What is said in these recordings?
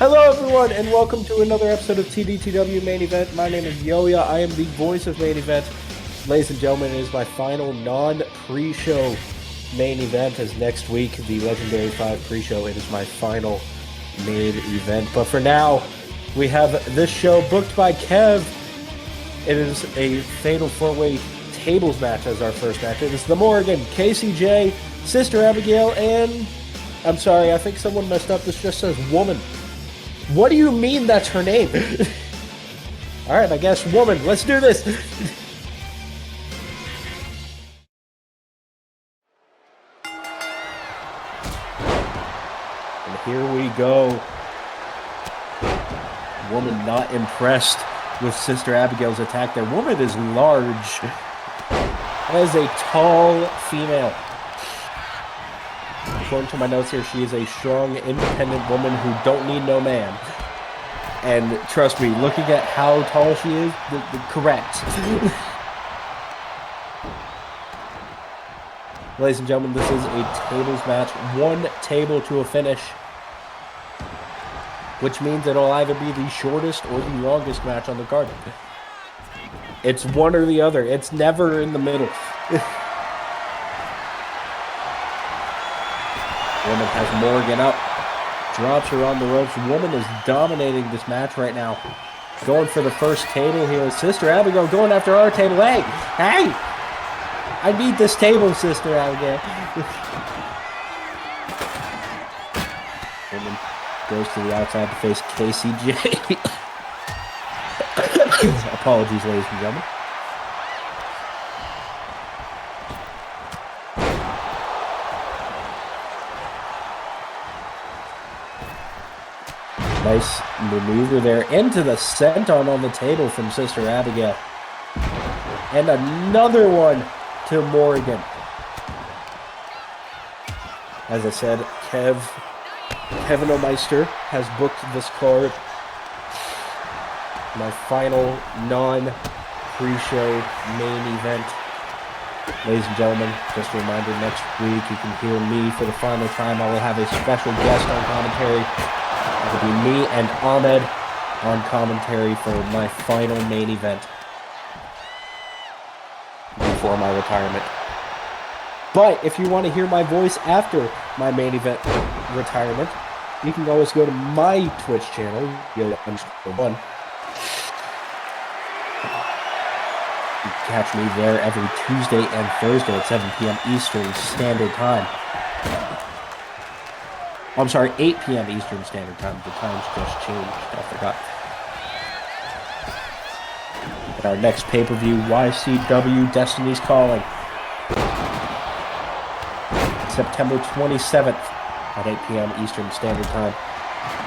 Hello, everyone, and welcome to another episode of TDTW Main Event. My name is Yoya. I am the voice of Main Event. Ladies and gentlemen, it is my final non-pre-show main event, as next week, the Legendary 5 pre-show, it is my final main event. But for now, we have this show booked by Kev. It is a fatal four-way tables match as our first match. It is the Morgan, KCJ, Sister Abigail, and... I'm sorry, I think someone messed up. This just says woman. What do you mean that's her name? Alright, I guess woman. Let's do this. And here we go. Woman not impressed with Sister Abigail's attack there. Woman is large. As a tall female. According to my notes here, she is a strong, independent woman who don't need no man. And trust me, looking at how tall she is, correct. Ladies and gentlemen, this is a tables match. One table to a finish. Which means it'll either be the shortest or the longest match on the card. It's one or the other. It's never in the middle. Woman has Morgan up, drops her on the ropes. Woman is dominating this match right now. Going for the first table here. Sister Abigail going after our table. Hey! Hey! I need this table, Sister Abigail. Woman goes to the outside to face KCJ. Apologies, ladies and gentlemen. Nice maneuver there into the senton on the table from Sister Abigail. And another one to Morgan. As I said, Kevin O'Meister has booked this card. My final non-pre-show main event. Ladies and gentlemen, just a reminder, next week you can hear me for the final time. I will have a special guest on commentary. It will be me and Ahmed on commentary for my final main event before my retirement. But if you want to hear my voice after my main event retirement, you can always go to my Twitch channel, Yoya_1. You can catch me there every Tuesday and Thursday at 7 p.m. Eastern Standard Time. I'm sorry, 8 p.m. Eastern Standard Time. The times just changed. I forgot. At our next pay-per-view, YCW Destiny's Calling. September 27th at 8 p.m. Eastern Standard Time.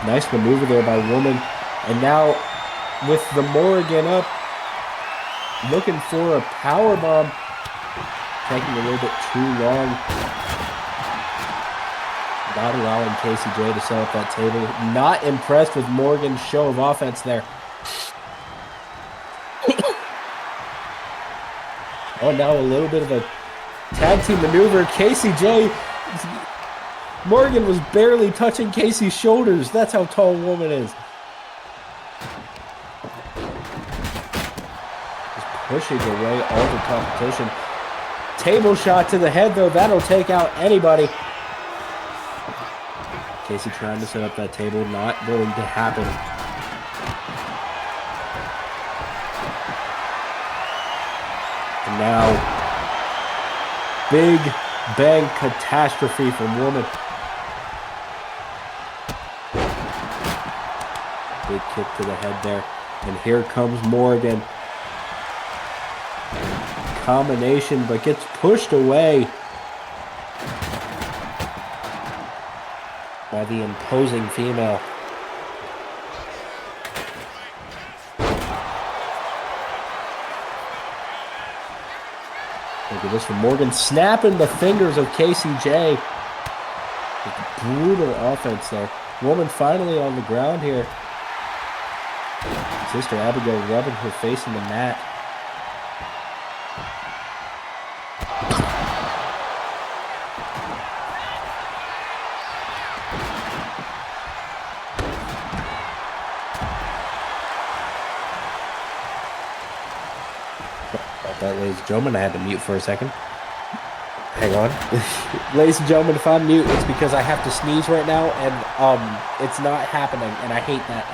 Nice maneuver there by Woman. And now, with the Morgan up, looking for a powerbomb. Taking a little bit too long. Not allowing KCJ to set up that table. Not impressed with Morgan's show of offense there. Oh, now a little bit of a tag team maneuver. KCJ. Morgan was barely touching Casey's shoulders. That's how tall Woman is. Just pushing away all the competition. Table shot to the head, though. That'll take out anybody. Casey trying to set up that table, not going to happen. And now, big bang catastrophe from Woman. Big kick to the head there. And here comes Morgan. Combination, but gets pushed away by the imposing female. Look at this from Morgan, snapping the fingers of KCJ. Brutal offense there. Woman finally on the ground here. Sister Abigail rubbing her face in the mat. that, ladies and gentlemen. I had to mute for a second. Hang on. Ladies and gentlemen, if I'm mute, it's because I have to sneeze right now, and it's not happening, and I hate that.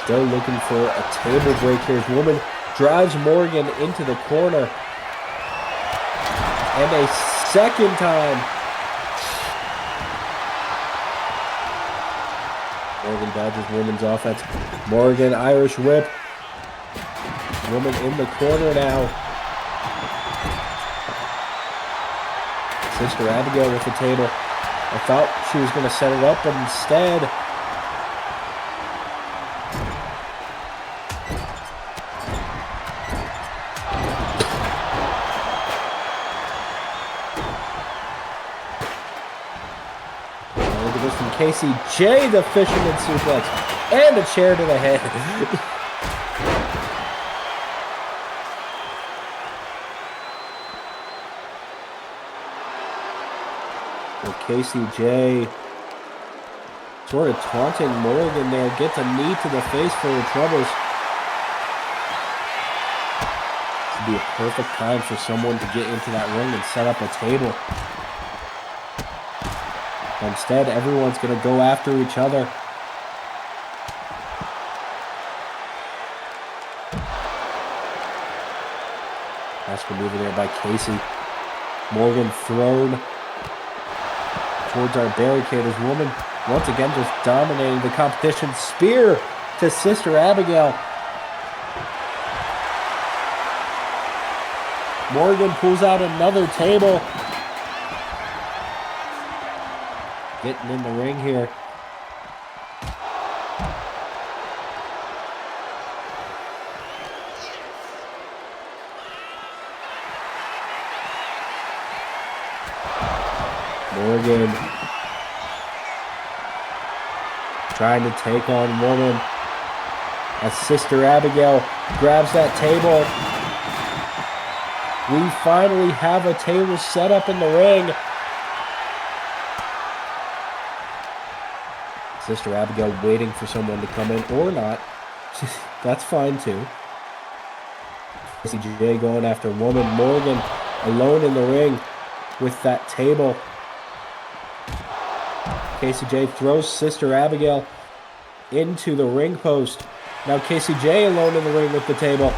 Still looking for a table break here. This woman drives Morgan into the corner. And a second time. Morgan dodges woman's offense. Morgan, Irish whip. Woman in the corner now. Sister Abigail with the table. I thought she was going to set it up, but instead... Casey J, the fisherman suplex, and a chair to the head. Well, Casey J sort of taunting Morgan there, gets a knee to the face for her troubles. This would be a perfect time for someone to get into that ring and set up a table. Instead, everyone's going to go after each other. Nice maneuver there by Casey. Morgan thrown towards our barricaders. Woman, once again, just dominating the competition. Spear to Sister Abigail. Morgan pulls out another table. Getting in the ring here. Morgan trying to take on Woman as Sister Abigail grabs that table. We finally have a table set up in the ring. Sister Abigail waiting for someone to come in, or not. That's fine too. Casey J going after Woman. Morgan alone in the ring with that table. Casey J throws Sister Abigail into the ring post. Now Casey J alone in the ring with the table.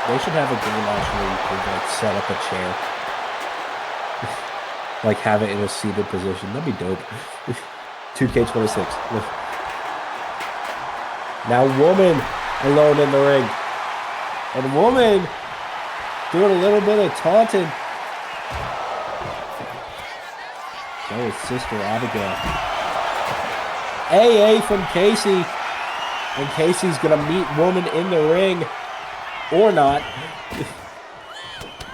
They should have a game match where you could like set up a chair. Like have it in a seated position. That'd be dope. 2K26. Now Woman alone in the ring. And Woman doing a little bit of taunting. So is Sister Abigail. AA from Casey. And Casey's going to meet Woman in the ring. Or not.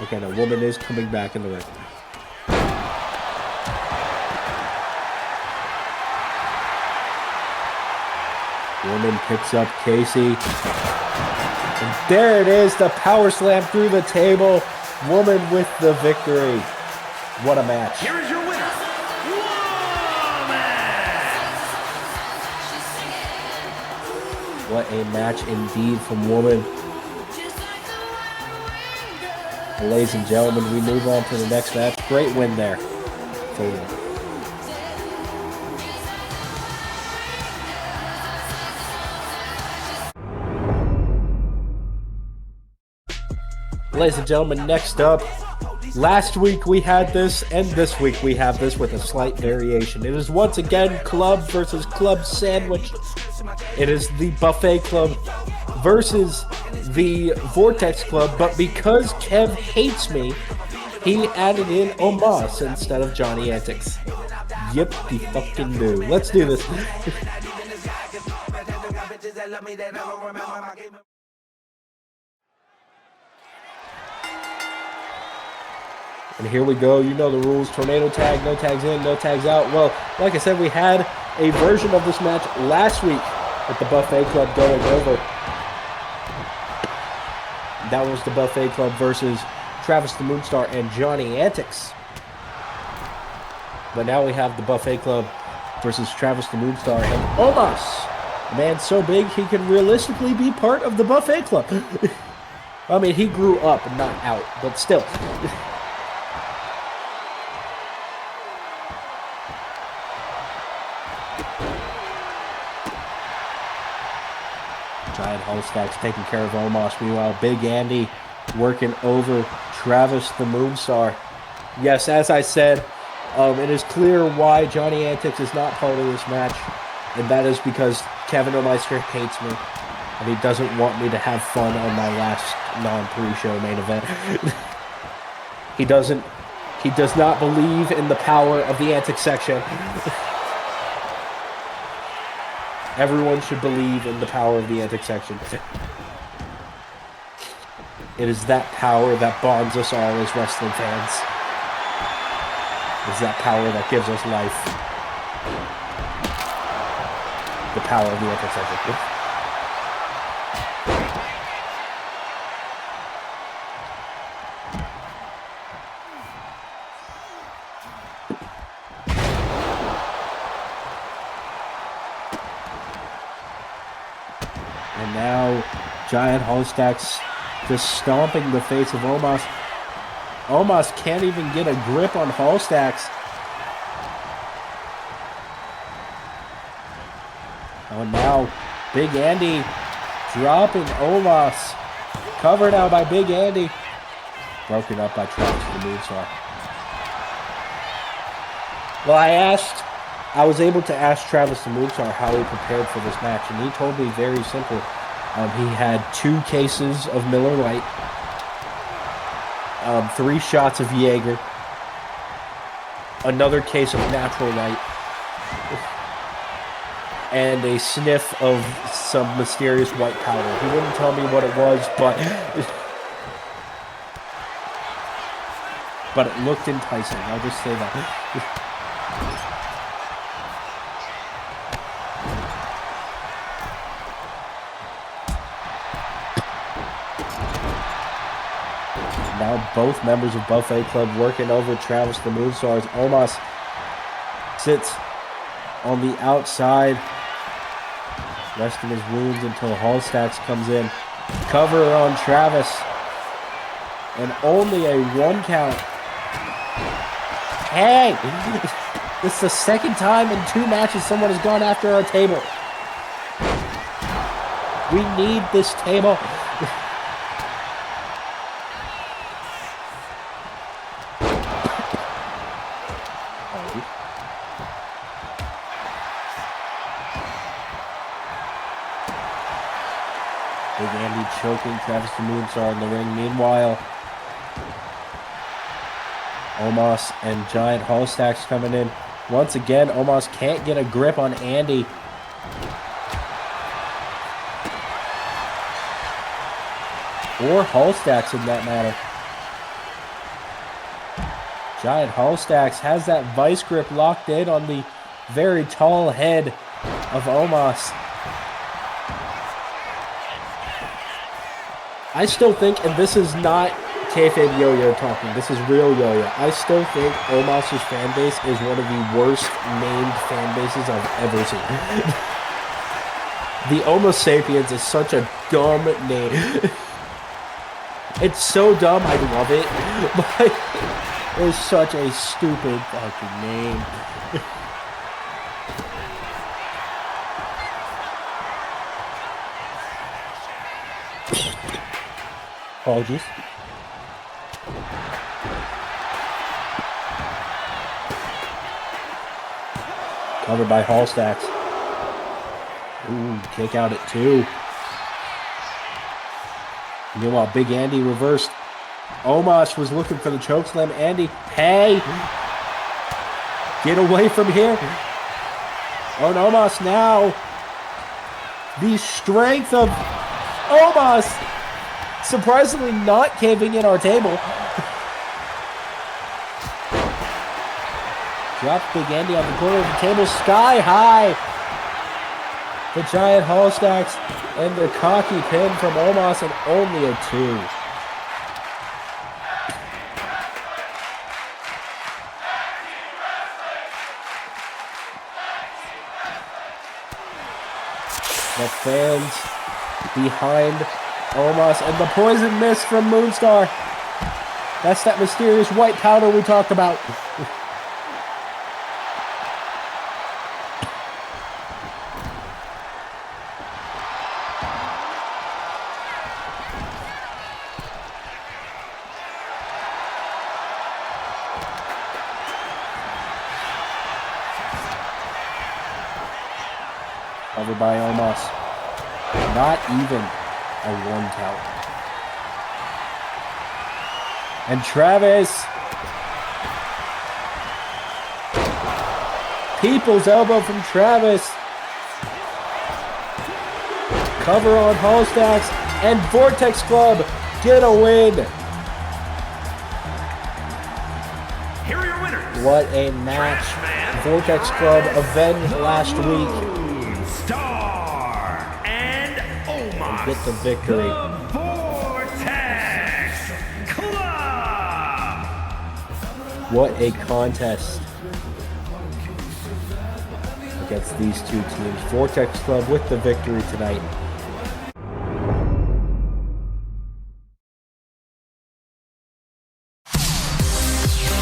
Okay, no, Woman is coming back in the ring. Woman picks up Casey. And there it is, the power slam through the table. Woman with the victory. What a match. Here is your winner, Woman! What a match indeed from Woman. Ladies and gentlemen, we move on to the next match. Great win there for Woman. Ladies and gentlemen, next up, last week we had this, and this week we have this with a slight variation. It is once again Club versus Club Sandwich. It is the Buffet Club versus the Vortex Club, but because Kev hates me, he added in Omos instead of Johnny Antics. Yep, he fucking do. Let's do this. And here we go. You know the rules. Tornado tag, no tags in, no tags out. Well, like I said, we had a version of this match last week with the Buffet Club going over. That was the Buffet Club versus Travis the Moonstar and Johnny Antics. But now we have the Buffet Club versus Travis the Moonstar and Omos. A man so big he can realistically be part of the Buffet Club. I mean, he grew up, not out, but still. Giant Holstacks taking care of Omos. Meanwhile, Big Andy working over Travis the Moonstar. Yes, as I said, it is clear why Johnny Antics is not part of this match. And that is because Kevin O'Meister hates me. And he doesn't want me to have fun on my last non-pre-show main event. He does not believe in the power of the Antics section. Everyone should believe in the power of the Antics section. It is that power that bonds us all as wrestling fans. It is that power that gives us life. The power of the Antics section. And now, Giant Holstacks just stomping the face of Omos. Omos can't even get a grip on Holstacks. Oh, now, Big Andy dropping Omos. Covered now by Big Andy. Broken up by Travis the Moonstar. Well, I was able to ask Travis the Moonstar how he prepared for this match, and he told me very simple. He had 2 cases of Miller Lite, 3 shots of Jaeger, another case of Natural Light, and a sniff of some mysterious white powder. He wouldn't tell me what it was, but it looked enticing. I'll just say that. Now both members of Buffet Club working over Travis the Moonstar. Omos sits on the outside, resting his wounds until Holstacks comes in. Cover on Travis. And only a 1 count. Hey! This is the second time in 2 matches someone has gone after our table. We need this table. Big Andy choking Travis the Moonstar in the ring. Meanwhile, Omos and Giant Holstacks coming in. Once again, Omos can't get a grip on Andy. Or Holstacks in that matter. Giant Holstacks has that vice grip locked in on the very tall head of Omos. I still think, and this is not kayfabe Yoya talking, this is real Yoya. I still think Omos' fan base is one of the worst named fan bases I've ever seen. The Homo sapiens is such a dumb name. It's so dumb, I love it, but it's such a stupid fucking name. Apologies. Covered by Holstacks. Ooh, kick out at 2. Meanwhile, Big Andy reversed. Omos was looking for the chokeslam. Andy, hey! Get away from here. Oh, and Omos now. The strength of Omos. Surprisingly not caving in our table. Drops Big Andy on the corner of the table, sky high. the giant Hall stacks, and the cocky pin from Omos, and only a 2. The fans behind Omos, and the poison mist from Moonstar. That's that mysterious white powder we talked about. Covered by Omos. Not even a 1 count. And Travis. People's elbow from Travis. Cover on Hall stacks. And Vortex Club get a win. Here are your winners. What a match. Vortex Club avenged last week. Star and Omos. Get the victory. The Vortex Club. What a contest against these two teams. Vortex Club with the victory tonight.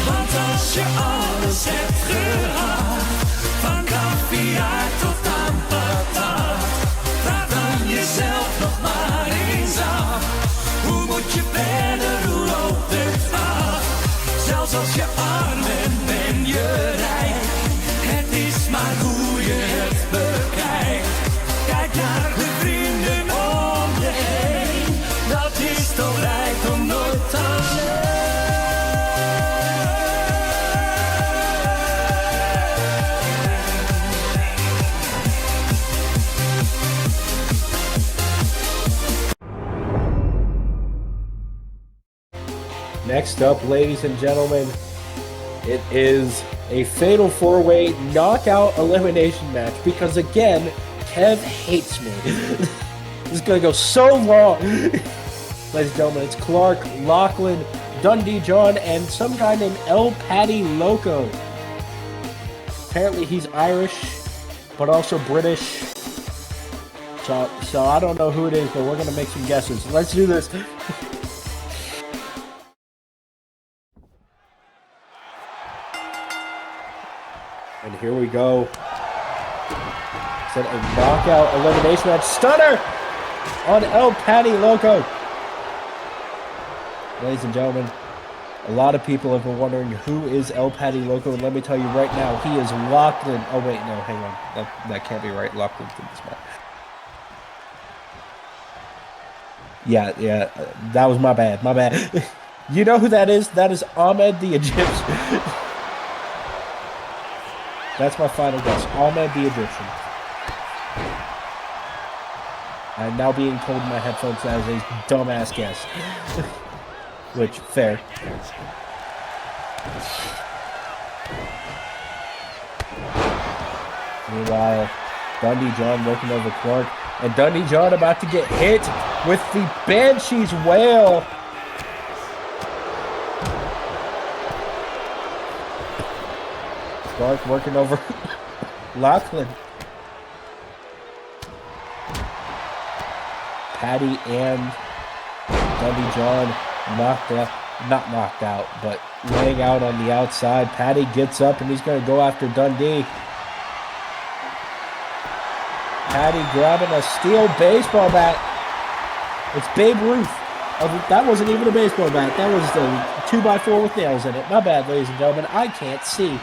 Want als je alles hebt gehad, van koffie tot aan patat, vraag dan jezelf nog maar eens af. Hoe moet je verder, hoe loopt het af? Zelfs als je arm bent, ben je rijk. Het is maar hoe je het bekijkt. Kijk naar de vrienden om je heen. Dat is toch rijkdom nooit alleen. Next up, ladies and gentlemen, it is a fatal 4-way knockout elimination match because, again, Kev hates me. This is going to go so long. Ladies and gentlemen, it's Clark, Lachlan, Dundee John, and some guy named El Patty Loco. Apparently he's Irish, but also British. So I don't know who it is, but we're going to make some guesses. Let's do this. And here we go. It's a knockout elimination match. Stunner on El Patty Loco. Ladies and gentlemen, a lot of people have been wondering who is El Patty Loco, and let me tell you right now, he is Lachlan. Oh wait, no, hang on. That can't be right. Lachlan's in this match. Yeah, that was my bad. You know who that is? That is Ahmed the Egyptian. That's my final guess. Ahmed the Egyptian. I'm now being told in my headphones that is a dumbass guess. Which, fair. Meanwhile, Dundee John working over Clark. And Dundee John about to get hit with the Banshee's Wail. Clark working over Lachlan. Patty and Dundee John not knocked out, but laying out on the outside. Patty gets up and he's going to go after Dundee. Patty grabbing a steel baseball bat. It's Babe Ruth. That wasn't even a baseball bat. That was the 2x4 with nails in it. My bad, ladies and gentlemen. I can't see.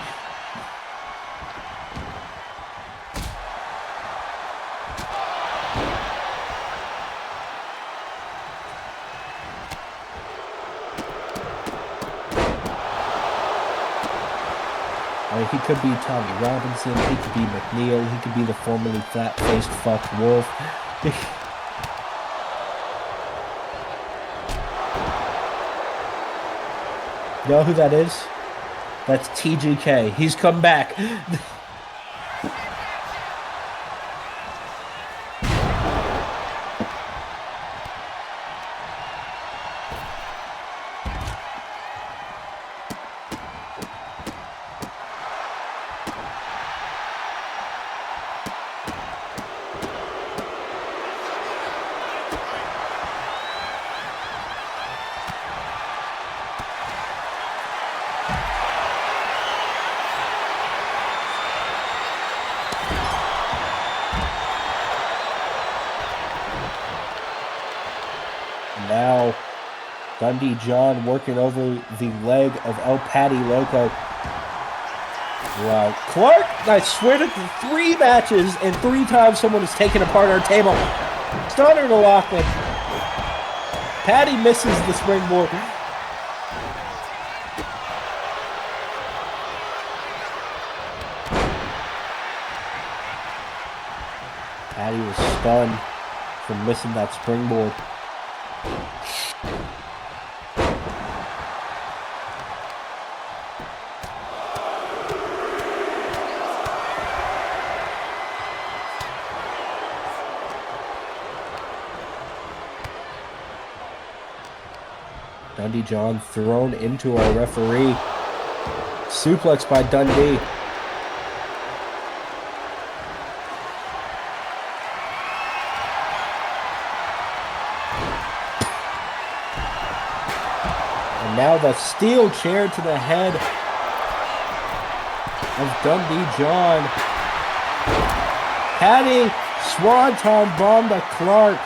He could be Tommy Robinson, he could be McNeil, he could be the formerly flat-faced fucked Wolf. You know who that is? That's TGK. He's come back. Dundee John working over the leg of El Patty Loco. Wow. Clark, I swear to 3 matches and 3 times someone has taken apart our table. Stunner to Lachlan. Patty misses the springboard. Patty was stunned from missing that springboard. Dundee John thrown into our referee. Suplex by Dundee. And now the steel chair to the head of Dundee John. Patty Swanton bomb to Clark.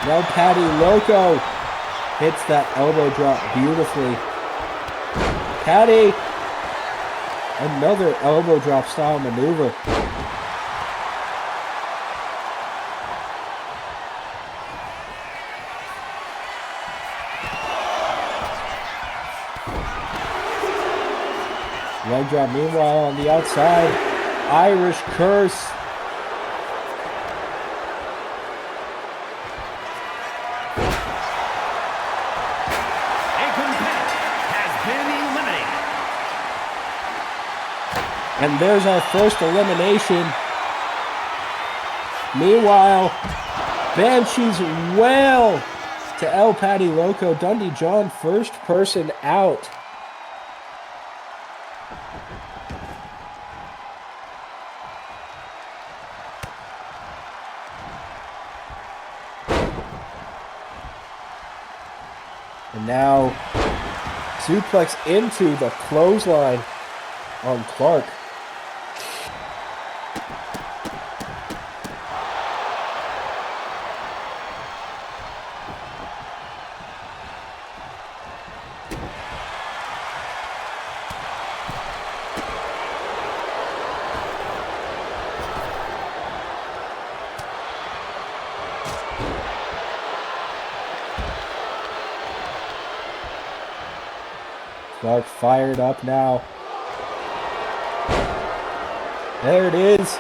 Now Patty Loco hits that elbow drop beautifully. Patty, another elbow drop style maneuver. Leg drop meanwhile on the outside. Irish curse. And there's our first elimination. Meanwhile, Banshee's well to El Patty Loco. Dundee John, first person out. And now, suplex into the clothesline on Clark. Clark fired up now. There it is.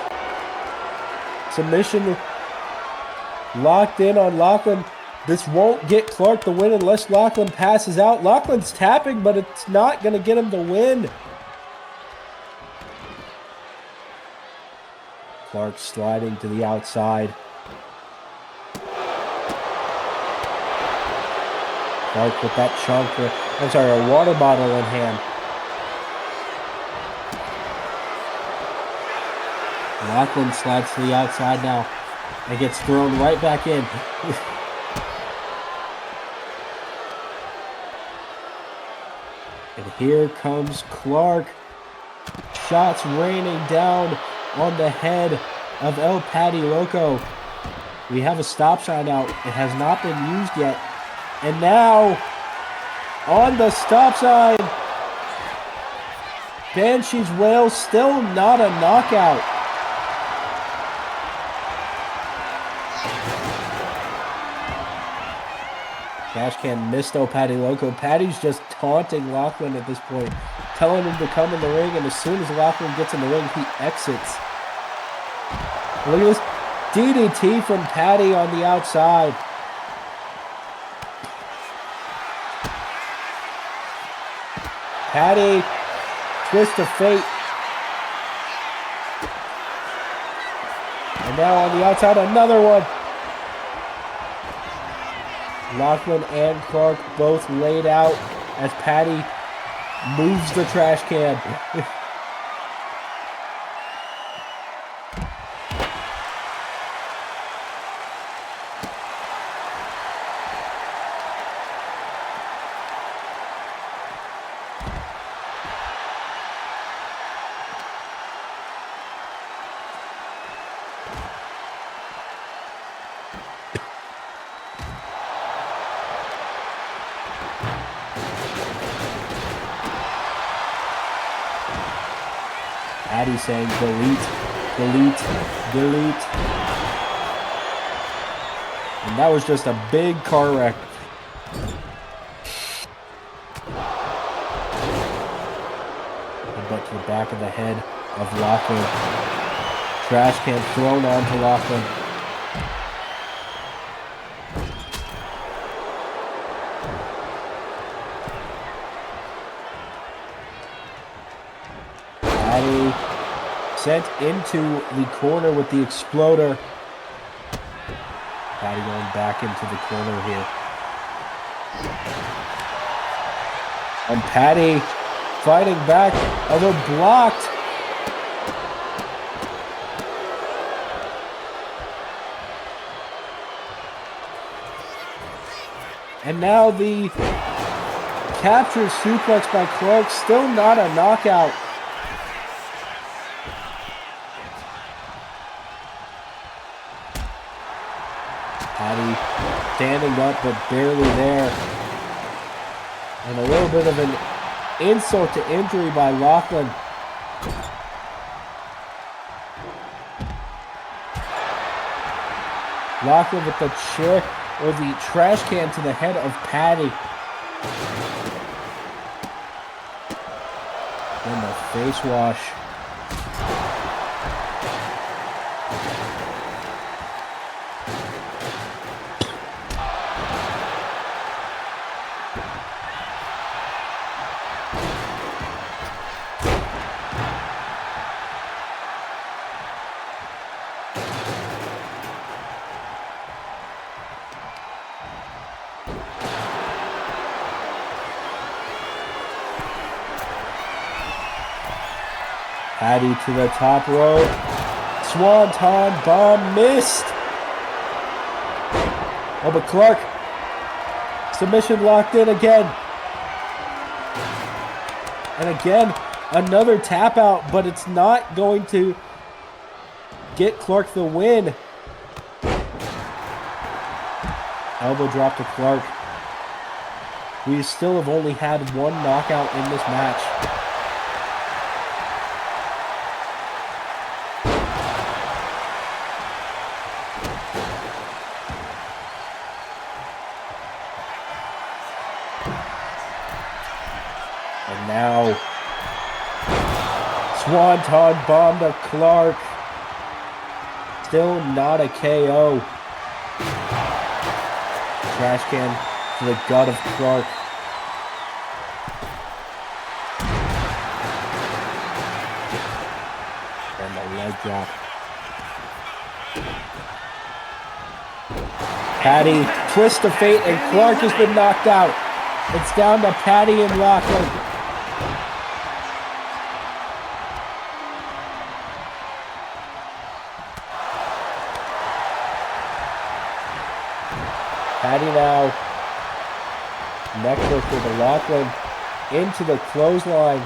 Submission locked in on Lachlan. This won't get Clark the win unless Lachlan passes out. Lachlan's tapping, but it's not going to get him the win. Clark sliding to the outside. Clark with that chunk, a water bottle in hand. Lachlan slides to the outside now and gets thrown right back in. And here comes Clark. Shots raining down on the head of El Patty Loco. We have a stop sign out. It has not been used yet. And now, on the stop sign, Banshee's Wail, still not a knockout. Cash can missed El Patty Loco. Patty's just taunting Lachlan at this point, telling him to come in the ring, and as soon as Lachlan gets in the ring, he exits. Look at this DDT from Patty on the outside. Patty, twist of fate. And now on the outside, another one. Lachlan and Clark both laid out as Patty moves the trash can. Patty saying delete, delete, delete. And that was just a big car wreck. But to the back of the head of Lachlan. Trash can thrown onto Lachlan. Patty sent into the corner with the exploder. Patty going back into the corner here. And Patty fighting back, although blocked. And now the captured suplex by Clark, still not a knockout. Patty standing up but barely there. And a little bit of an insult to injury by Lachlan. Lachlan with the chair or the trash can to the head of Patty. And the face wash. Patty to the top rope. Swanton bomb missed. Oh, but Clark. Submission locked in again. And again, another tap out, but it's not going to get Clark the win. Elbow drop to Clark. We still have only had one knockout in this match. And now, Swanton bomb to Clark. Still not a KO. Trash can to the gut of Clark. And the leg drop. Patty, twist of fate, and Clark has been knocked out. It's down to Patty and Lachlan. Patty now, neckbreaker to Lachlan, into the clothesline.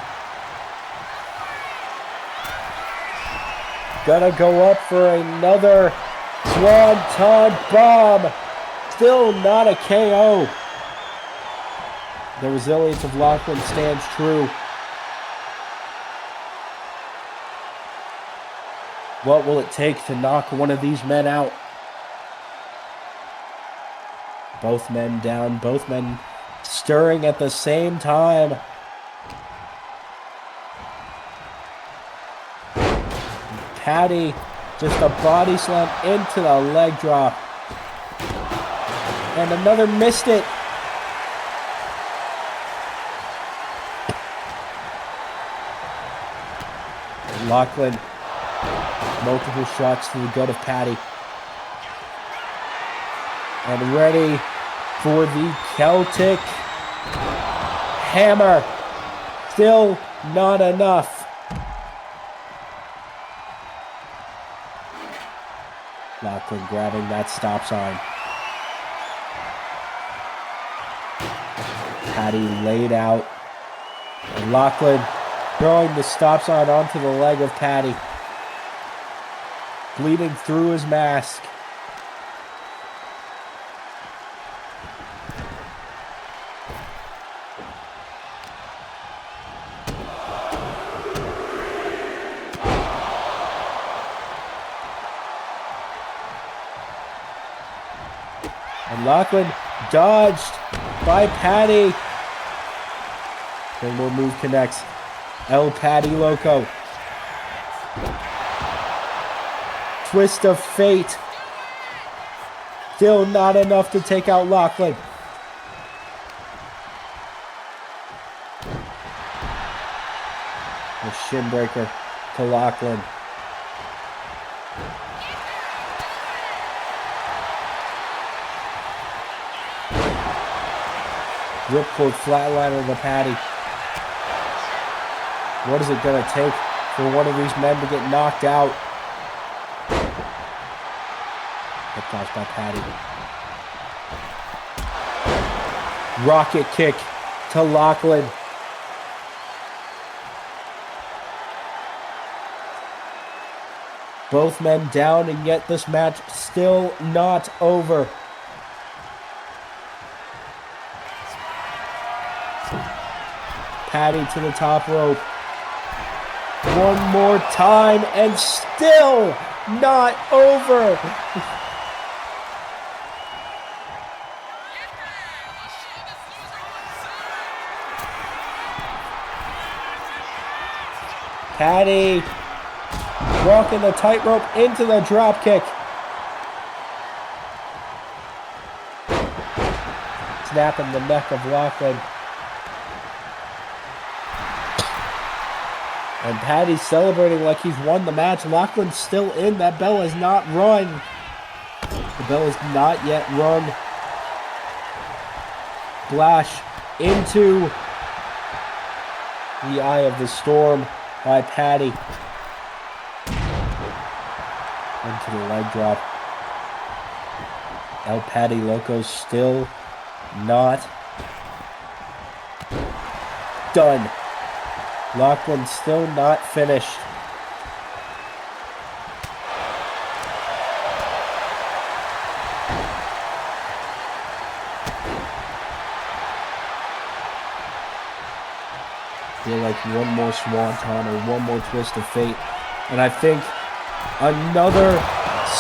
Gonna go up for another Swanton bomb. Still not a KO. The resilience of Lachlan stands true. What will it take to knock one of these men out? Both men down, both men stirring at the same time. Patty, just a body slam into the leg drop. And another missed it. Lachlan, multiple shots to the gut of Patty. And ready for the Celtic hammer. Still not enough. Lachlan grabbing that stop sign. Patty laid out. And Lachlan throwing the stop sign onto the leg of Patty. Bleeding through his mask. Lachlan dodged by Patty. One more move connects. El Patty Loco. Twist of fate. Still not enough to take out Lachlan. A shin breaker to Lachlan. Ripcord flatliner to Patty. What is it going to take for one of these men to get knocked out? Hip toss by Patty. Rocket kick to Lachlan. Both men down, and yet this match still not over. Patty to the top rope. One more time, and still not over. Patty walking the tightrope into the drop kick. Snapping the neck of Lachlan. And Patty's celebrating like he's won the match. Lachlan's still in. That bell is not run. The bell is not yet run. Splash into the eye of the storm by Patty. Into the leg drop. El Patty Loco still not done. Lachlan still not finished. Feel like one more swanton or one more twist of fate. And I think another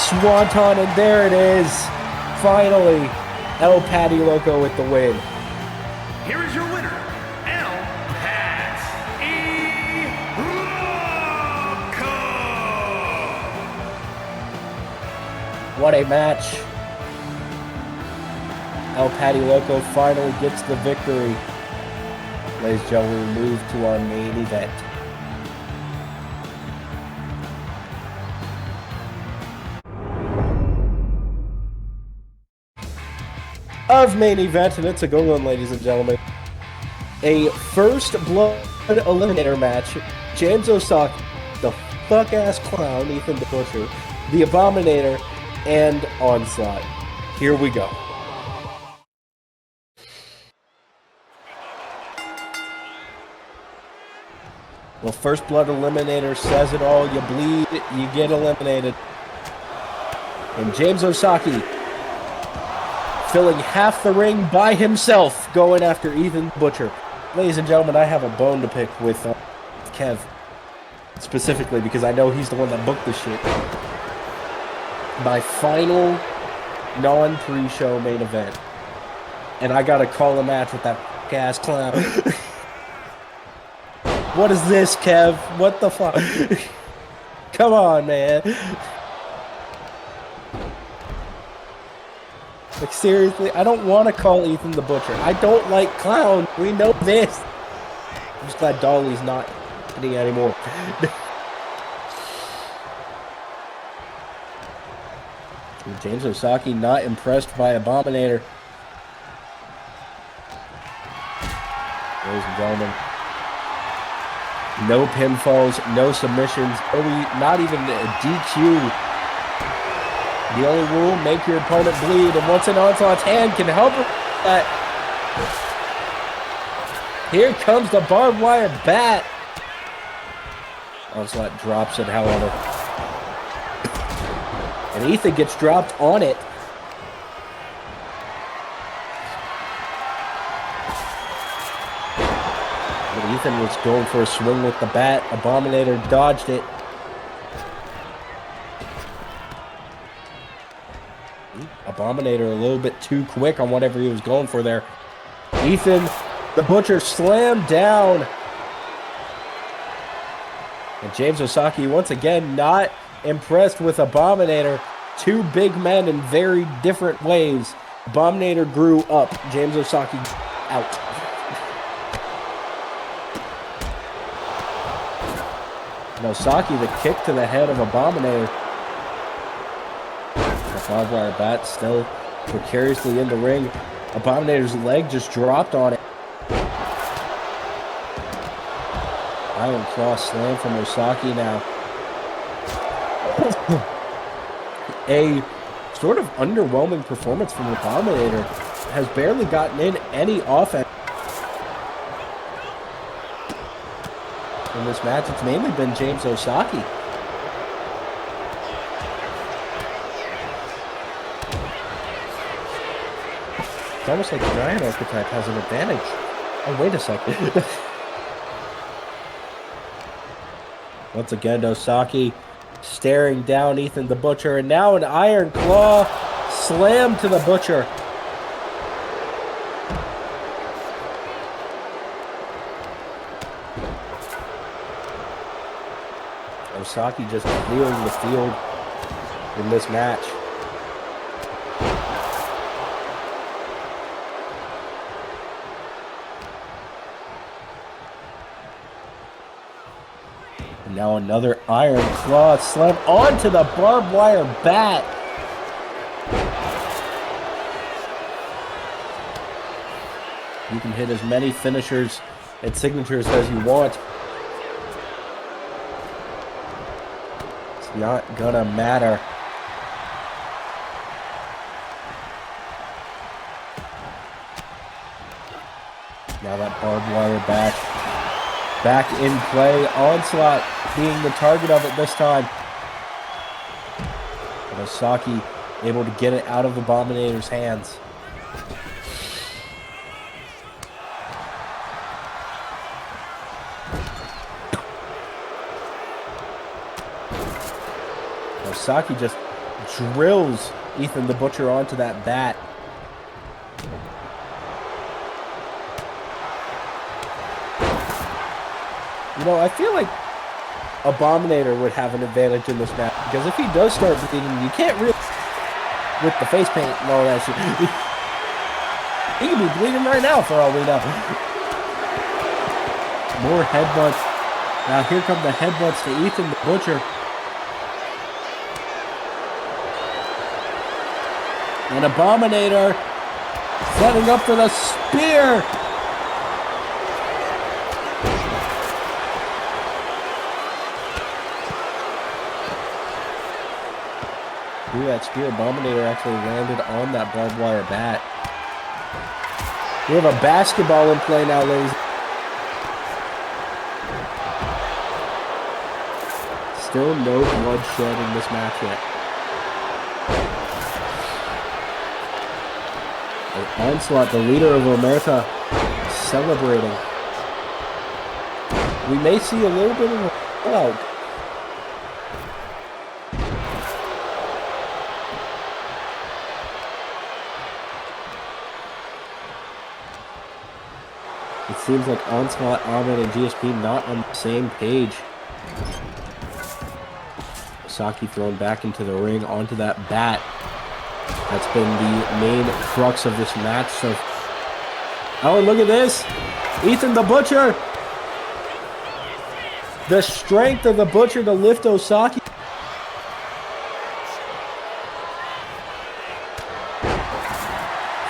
swanton, and there it is. Finally, El Patty Loco with the win. Here is your winner, El Patty Loco. What a match. El Patty Loco finally gets the victory. Ladies and gentlemen, we move to our main event. Of main event, and it's a good one, ladies and gentlemen. A first blood eliminator match. Janzo Sock, the fuck-ass clown, Ethan the Butcher, the Abominator, and Onslaught. Here we go. Well, first blood eliminator says it all. You bleed, you get eliminated. And James Osaki, filling half the ring by himself, going after Ethan Butcher. Ladies and gentlemen, I have a bone to pick with Kev. Specifically because I know he's the one that booked this shit. My final non-pre-show main event. And I gotta call a match with that ass clown. What is this, Kev? What the fuck? Come on, man. Like, seriously, I don't want to call Ethan the Butcher. I don't like clowns. We know this. I'm just glad Dolly's not happening anymore. James Osaki not impressed by Abominator. Ladies and gentlemen, no pinfalls, no submissions, not even a DQ. The only rule, make your opponent bleed, and once an Onslaught's hand can help that. Here comes the barbed wire bat. Onslaught drops it, however. And Ethan gets dropped on it. But Ethan was going for a swing with the bat. Abominator dodged it. Abominator a little bit too quick on whatever he was going for there. Ethan, the Butcher, slammed down. And James Ozaki, once again, not impressed with Abominator. Two big men in very different ways. Abominator grew up. James Ozaki out. And Ozaki, the kick to the head of Abominator. The barbed wire bat still precariously in the ring. Abominator's leg just dropped on it. Iron Claw slam from Ozaki now. A sort of underwhelming performance from Abominator. Has barely gotten in any offense. In this match, it's mainly been James Ozaki. It's almost like the Giant archetype has an advantage. Oh, wait a second. Once again, Ozaki staring down Ethan the Butcher, and now an Iron Claw slam to the Butcher. Ozaki just clearing the field in this match. And now another Iron Claw slam onto the barbed wire bat. You can hit as many finishers and signatures as you want. It's not gonna matter. Now that barbed wire bat back in play. Onslaught being the target of it this time. And Ozaki able to get it out of Abominator's hands. Ozaki just drills Ethan the Butcher onto that bat. You know, I feel like Abominator would have an advantage in this match, because if he does start bleeding, you can't really, with the face paint and all that shit, he could be bleeding right now for all we know. More headbutts. Now here come the headbutts to Ethan the Butcher. And Abominator setting up for the spear. Ooh, that spear Abominator actually landed on that barbed wire bat. We have a basketball in play now, ladies. Still no bloodshed in this match yet. And Onslaught, the leader of Omerta, celebrating. We may see a little bit of a fallout. It seems like Onslaught, Ahmed, and GSP not on the same page. Ozaki thrown back into the ring onto that bat. That's been the main crux of this match. So, oh, and look at this. Ethan the Butcher. The strength of the Butcher to lift Ozaki.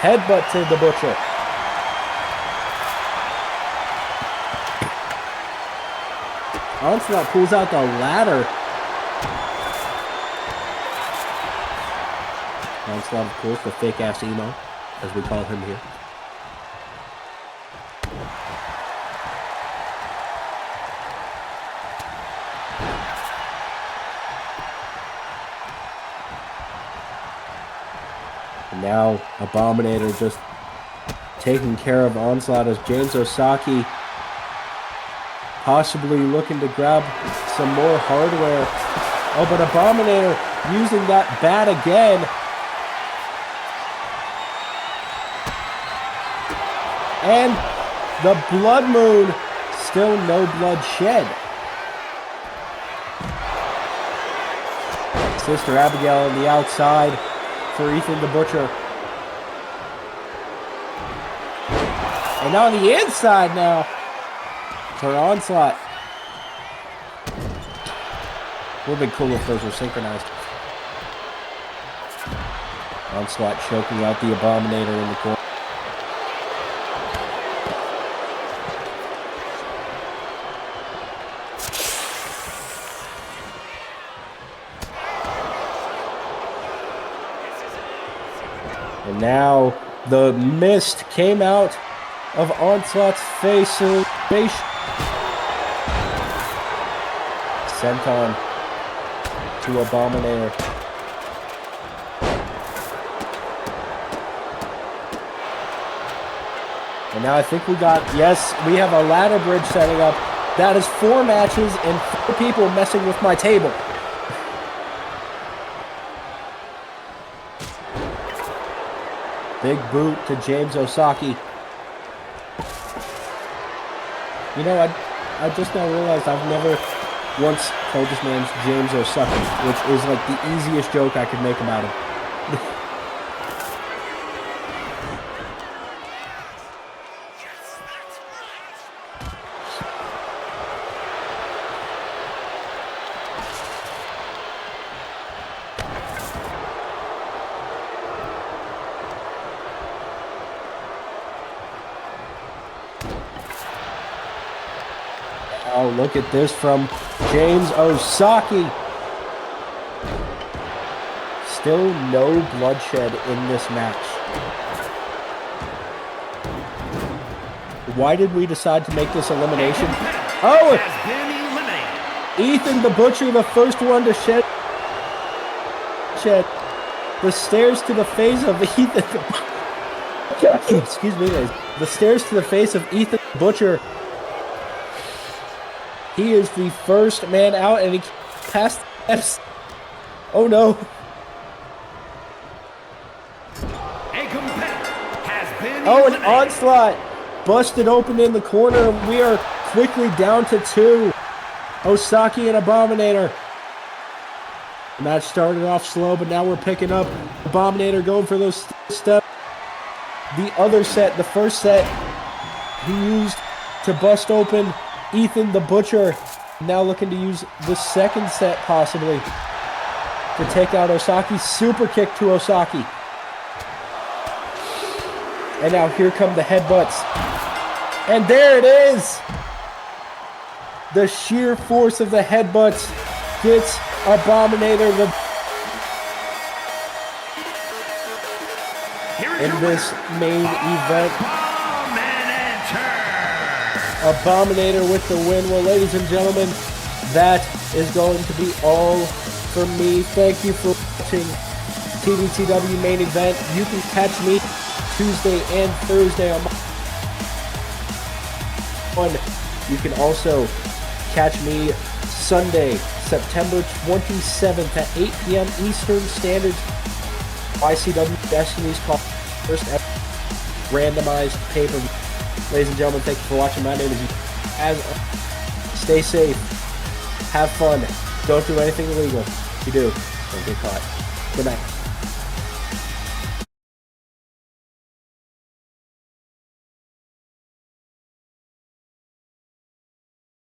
Headbutt to the Butcher. Onslaught pulls out the ladder. Onslaught, of course, the fake-ass emo, as we call him here. And now, Abominator just taking care of Onslaught as James Ozaki possibly looking to grab some more hardware. Oh, but Abominator using that bat again. And the Blood Moon, still no blood shed. Sister Abigail on the outside for Ethan the Butcher. And on the inside now for Onslaught. Would have been cool if those were synchronized. Onslaught choking out the Abominator in the corner. And now the mist came out of Onslaught's face. Sent on to Abominator. And now I think we have a ladder bridge setting up. That is 4 matches and 4 people messing with my table. Big boot to James Osaki. You know, I just now realized I've never once told this man's James Osaki, which is like the easiest joke I could make about him. Oh, look at this from James Osaki. Still no bloodshed in this match. Why did we decide to make this elimination? Oh! Ethan the Butcher, the first one to shed the stairs to the face of Ethan. Excuse me, guys. The stairs to the face of Ethan the Butcher. He is the first man out, and he passed the steps. Oh no! Oh, an Onslaught busted open in the corner. We are quickly down to 2. Osaki and Abominator. The match started off slow, but now we're picking up. Abominator going for those steps. The other set, the first set, he used to bust open Ethan the Butcher. Now looking to use the second set possibly to take out Osaki. Super kick to Osaki. And now here come the headbutts. And there it is! The sheer force of the headbutts gets Abominator in this main event. Abominator with the win. Well, ladies and gentlemen, that is going to be all from me. Thank you for watching TDTW main event. You can catch me Tuesday and Thursday on my one. You can also catch me Sunday, September 27th at 8 p.m. Eastern Standard. YCW Destiny's Call, first ever randomized pay-per-view. Ladies and gentlemen, thank you for watching. My name is Stay safe. Have fun. Don't do anything illegal. If you do, don't get caught. Good night.